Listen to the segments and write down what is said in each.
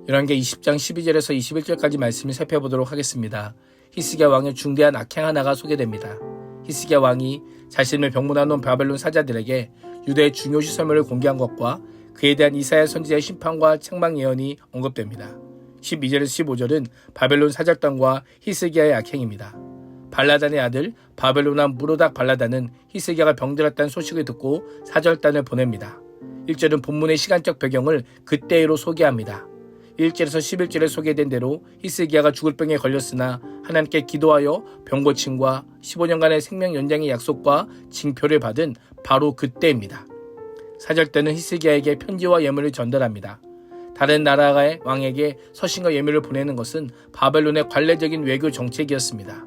열왕기 20장 12절에서 21절까지 말씀을 살펴보도록 하겠습니다. 히스기야 왕의 중대한 악행 하나가 소개됩니다. 히스기야 왕이 자신을 병문안온 바벨론 사자들에게 유대의 중요 시설물을 공개한 것과 그에 대한 이사야 선지자의 심판과 책망 예언이 언급됩니다. 12절에서 15절은 바벨론 사절단과 히스기야의 악행입니다. 발라단의 아들 바벨론 왕 무로닥 발라단은 히스기야가 병들었다는 소식을 듣고 사절단을 보냅니다. 1절은 본문의 시간적 배경을 그때로 소개합니다. 1절에서 11절에 소개된 대로 히스기야가 죽을 병에 걸렸으나 하나님께 기도하여 병 고침과 15년간의 생명 연장의 약속과 징표를 받은 바로 그때입니다. 사절단은 히스기야에게 편지와 예물을 전달합니다. 다른 나라의 왕에게 서신과 예물을 보내는 것은 바벨론의 관례적인 외교 정책이었습니다.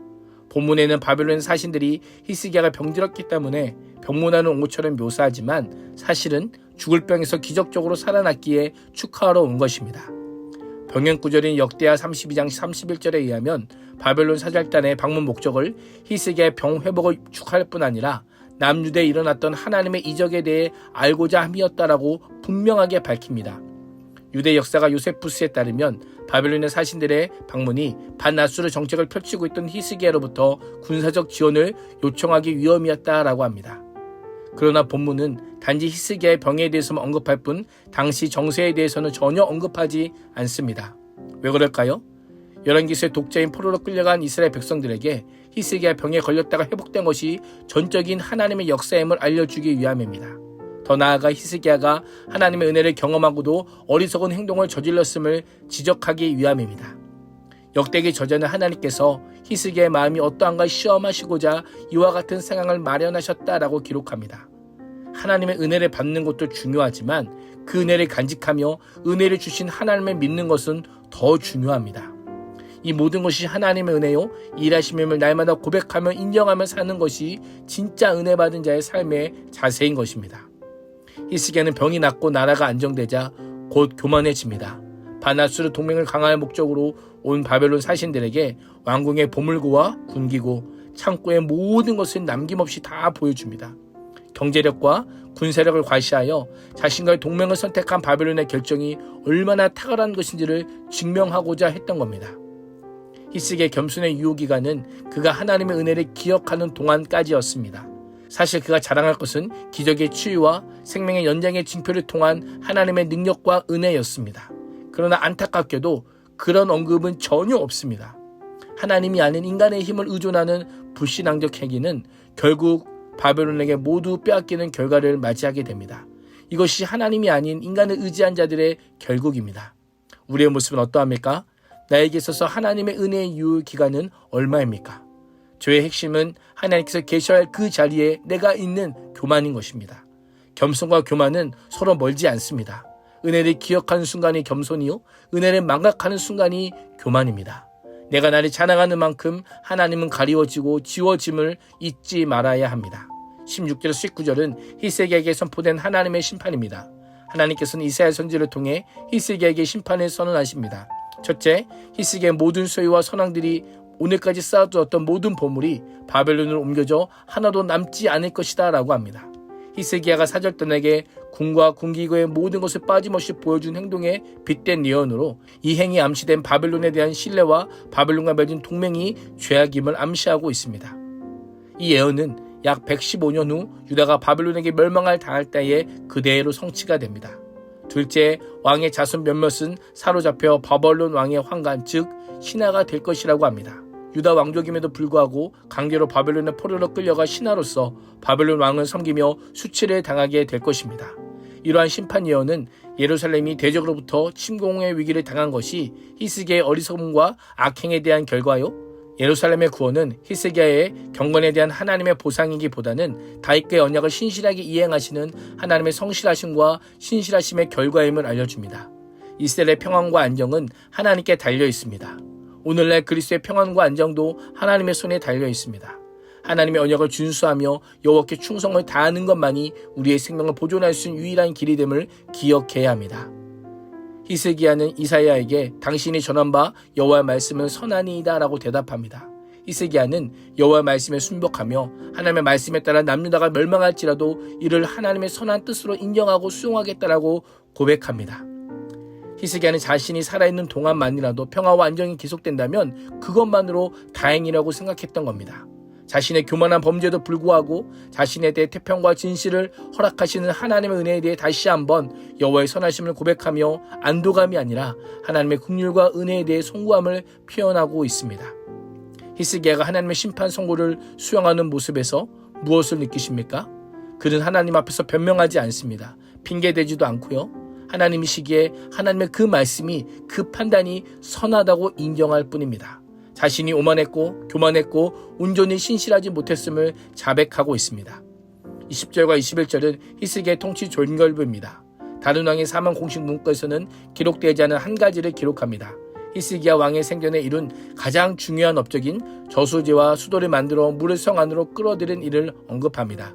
본문에는 바벨론 사신들이 히스기야가 병들었기 때문에 병문안을 온 것처럼 묘사하지만 사실은 죽을 병에서 기적적으로 살아났기에 축하하러 온 것입니다. 병행구절인 역대하 32장 31절에 의하면 바벨론 사절단의 방문 목적을 히스기야의 병 회복을 축하할 뿐 아니라 남유대에 일어났던 하나님의 이적에 대해 알고자 함이었다라고 분명하게 밝힙니다. 유대 역사가 요세푸스에 따르면 바벨론의 사신들의 방문이 반나수르 정책을 펼치고 있던 히스기야로부터 군사적 지원을 요청하기 위함이었다라고 합니다. 그러나 본문은 단지 히스기야의 병에 대해서만 언급할 뿐 당시 정세에 대해서는 전혀 언급하지 않습니다. 왜 그럴까요? 열왕기서의 독자인 포로로 끌려간 이스라엘 백성들에게 히스기야 병에 걸렸다가 회복된 것이 전적인 하나님의 역사임을 알려주기 위함입니다. 더 나아가 히스기야가 하나님의 은혜를 경험하고도 어리석은 행동을 저질렀음을 지적하기 위함입니다. 역대기 저자는 하나님께서 히스기야의 마음이 어떠한가 시험하시고자 이와 같은 상황을 마련하셨다라고 기록합니다. 하나님의 은혜를 받는 것도 중요하지만 그 은혜를 간직하며 은혜를 주신 하나님을 믿는 것은 더 중요합니다. 이 모든 것이 하나님의 은혜요 일하심임을 날마다 고백하며 인정하며 사는 것이 진짜 은혜 받은 자의 삶의 자세인 것입니다. 히스기야는 병이 낫고 나라가 안정되자 곧 교만해집니다. 반나수르 동맹을 강화할 목적으로 온 바벨론 사신들에게 왕궁의 보물고와 군기고 창고의 모든 것을 남김없이 다 보여줍니다. 경제력과 군사력을 과시하여 자신과의 동맹을 선택한 바벨론의 결정이 얼마나 탁월한 것인지를 증명하고자 했던 겁니다. 히스기야의 겸손의 유효기간은 그가 하나님의 은혜를 기억하는 동안까지였습니다. 사실 그가 자랑할 것은 기적의 치유와 생명의 연장의 징표를 통한 하나님의 능력과 은혜였습니다. 그러나 안타깝게도 그런 언급은 전혀 없습니다. 하나님이 아닌 인간의 힘을 의존하는 불신앙적 행위는 결국 바벨론에게 모두 빼앗기는 결과를 맞이하게 됩니다. 이것이 하나님이 아닌 인간을 의지한 자들의 결국입니다. 우리의 모습은 어떠합니까? 나에게 있어서 하나님의 은혜의 유효 기간은 얼마입니까? 저의 핵심은 하나님께서 계셔야 할 그 자리에 내가 있는 교만인 것입니다. 겸손과 교만은 서로 멀지 않습니다. 은혜를 기억하는 순간이 겸손이요 은혜를 망각하는 순간이 교만입니다. 내가 나를 자랑하는 만큼 하나님은 가리워지고 지워짐을 잊지 말아야 합니다. 16절에서 19절은 히스기야에게 선포된 하나님의 심판입니다. 하나님께서는 이사야 선지를 통해 히스기야에게 심판을 선언하십니다. 첫째, 히스기야의 모든 소유와 선왕들이 오늘까지 쌓아두었던 모든 보물이 바벨론으로 옮겨져 하나도 남지 않을 것이다 라고 합니다. 히스기야가 사절단에게 군과 군기구의 모든 것을 빠짐없이 보여준 행동에 빗댄 예언으로 이 행이 암시된 바벨론에 대한 신뢰와 바벨론과 맺은 동맹이 죄악임을 암시하고 있습니다. 이 예언은 약 115년 후 유다가 바벨론에게 멸망할 당할 때에 그대로 성취가 됩니다. 둘째, 왕의 자손 몇몇은 사로잡혀 바벨론 왕의 황관 즉 신하가 될 것이라고 합니다. 유다 왕족임에도 불구하고 강제로 바벨론의 포로로 끌려가 신하로서 바벨론 왕을 섬기며 수치를 당하게 될 것입니다. 이러한 심판 예언은 예루살렘이 대적으로부터 침공의 위기를 당한 것이 히스기야의 어리석음과 악행에 대한 결과요. 예루살렘의 구원은 히스기야의 경건에 대한 하나님의 보상이기보다는 다윗과의 언약을 신실하게 이행하시는 하나님의 성실하심과 신실하심의 결과임을 알려줍니다. 이스라엘의 평안과 안정은 하나님께 달려 있습니다. 오늘날 그리스도의 평안과 안정도 하나님의 손에 달려 있습니다. 하나님의 언약을 준수하며 여호와께 충성을 다하는 것만이 우리의 생명을 보존할 수 있는 유일한 길이 됨을 기억해야 합니다. 히스기야는 이사야에게 당신이 전한 바 여호와의 말씀은 선하니이다 라고 대답합니다. 히스기야는 여호와의 말씀에 순복하며 하나님의 말씀에 따라 남유다가 멸망할지라도 이를 하나님의 선한 뜻으로 인정하고 수용하겠다라고 고백합니다. 히스기야는 자신이 살아있는 동안만이라도 평화와 안정이 계속된다면 그것만으로 다행이라고 생각했던 겁니다. 자신의 교만한 범죄에도 불구하고 자신에 대해 태평과 진실을 허락하시는 하나님의 은혜에 대해 다시 한번 여호와의 선하심을 고백하며 안도감이 아니라 하나님의 긍휼과 은혜에 대해 송구함을 표현하고 있습니다. 히스기야가 하나님의 심판 선고를 수용하는 모습에서 무엇을 느끼십니까? 그는 하나님 앞에서 변명하지 않습니다. 핑계대지도 않고요. 하나님이시기에 하나님의 그 말씀이, 그 판단이 선하다고 인정할 뿐입니다. 자신이 오만했고 교만했고 온전히 신실하지 못했음을 자백하고 있습니다. 20절과 21절은 히스기야의 통치 졸결부입니다. 다른 왕의 사망 공식 문구에서는 기록되지 않은 한 가지를 기록합니다. 히스기야 왕의 생전에 이룬 가장 중요한 업적인 저수지와 수도를 만들어 물을 성 안으로 끌어들인 일을 언급합니다.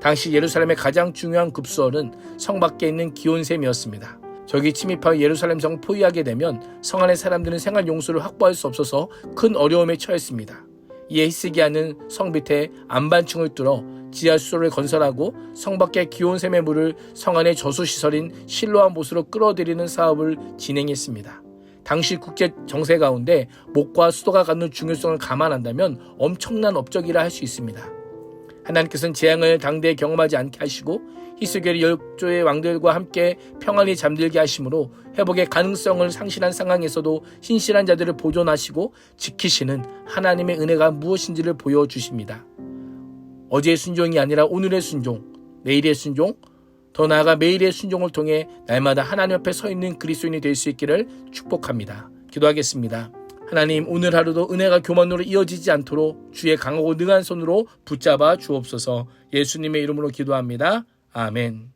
당시 예루살렘의 가장 중요한 급수원은 성 밖에 있는 기온샘이었습니다. 적이 침입하여 예루살렘 성을 포위하게 되면 성 안의 사람들은 생활 용수를 확보할 수 없어서 큰 어려움에 처했습니다. 이에 히스기야는 성 밑에 안반층을 뚫어 지하 수도를 건설하고 성 밖의 기온샘의 물을 성 안의 저수시설인 실로암 못으로 끌어들이는 사업을 진행했습니다. 당시 국제 정세 가운데 목과 수도가 갖는 중요성을 감안한다면 엄청난 업적이라 할 수 있습니다. 하나님께서는 재앙을 당대에 경험하지 않게 하시고 히스기야를 10조의 왕들과 함께 평안히 잠들게 하심으로 회복의 가능성을 상실한 상황에서도 신실한 자들을 보존하시고 지키시는 하나님의 은혜가 무엇인지를 보여주십니다. 어제의 순종이 아니라 오늘의 순종, 내일의 순종, 더 나아가 매일의 순종을 통해 날마다 하나님 앞에 서 있는 그리스도인이 될 수 있기를 축복합니다. 기도하겠습니다. 하나님, 오늘 하루도 은혜가 교만으로 이어지지 않도록 주의 강하고 능한 손으로 붙잡아 주옵소서. 예수님의 이름으로 기도합니다. 아멘.